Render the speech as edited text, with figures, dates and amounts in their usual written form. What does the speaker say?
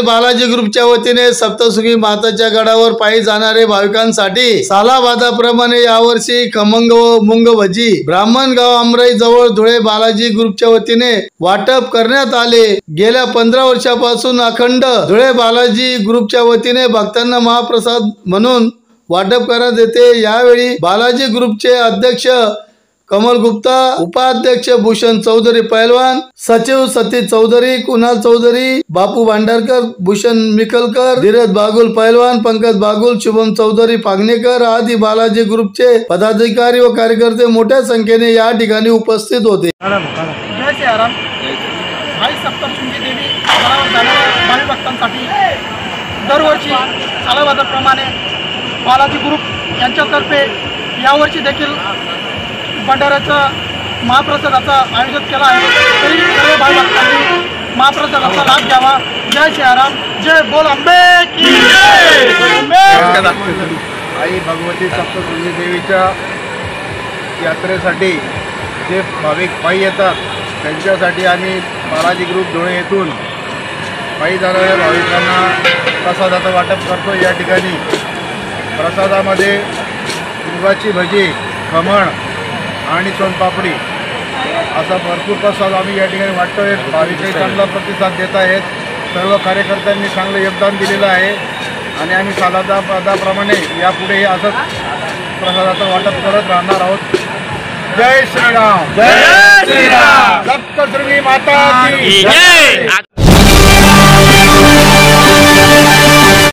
बालाजी ग्रुपच्या वतीने सप्तशृंगी माताच्या गडावर पायी जाणारे भाविकांसाठी सालाबादाप्रमाणे यावर्षी खमंग व मुंग भजी ब्राह्मणगाव अमराई जवळ धुळे बालाजी ग्रुपच्या वतीने वाटप करण्यात आले। गेल्या 15 वर्षापासून अखंड धुळे बालाजी ग्रुपच्या वतीने भक्तांना महाप्रसाद म्हणून वाटप करण्यात येते। यावेळी बालाजी ग्रुपचे अध्यक्ष कमल गुप्ता, उपाध्यक्ष भूषण चौधरी पहलवान, सचिव सतीश चौधरी, कुणाल चौधरी, बापू भांडारकर, भूषण मिकलकर, धीरज बागुल पहलवान, पंकज बागुल, शुभम चौधरी पागनेकर आदी बालाजी ग्रुपचे पदाधिकारी व कार्यकर्ते मोठ्या संख्येने या ठिकाणी उपस्थित होते। जय श्रीराम। आई सप्तशृंगी देवी गडावर जाणाऱ्या भावी भक्तांसाठी दरवर्षी सालाबादाप्रमाणे बालाजी ग्रुप यांच्यातर्फे यावर्षी देखील भंडाऱ्याचा महाप्रसादाचा आयोजन केला आहे। तरी सर्व भावी भक्तांनी महाप्रसादाचा लाभ घ्यावा। जय श्रीराम, जय बोल अंबे की जय। आई भगवती सप्तशृंगी देवीच्या यात्रेसाठी जे भाविक पायी येतात त्यांच्यासाठी आम्ही बालाजी ग्रुप धुळे येथून पायी जाणाऱ्या भाविकांना प्रसादाचं वाटप करतो। या ठिकाणी प्रसादामध्ये मुगाची भजी, खमण आणि सोनपापडी असा भरपूर प्रसाद आम्ही या ठिकाणी वाटतोय। भाविकही चांगला प्रतिसाद देत आहेत। सर्व कार्यकर्त्यांनी चांगलं योगदान दिलेलं आहे आणि आम्ही सालाबादाप्रमाणे यापुढेही असंच प्रसादाचं वाटप करत राहणार आहोत। जय श्रीराम, जय श्रीराम, सप्तशृंगी माता की जय।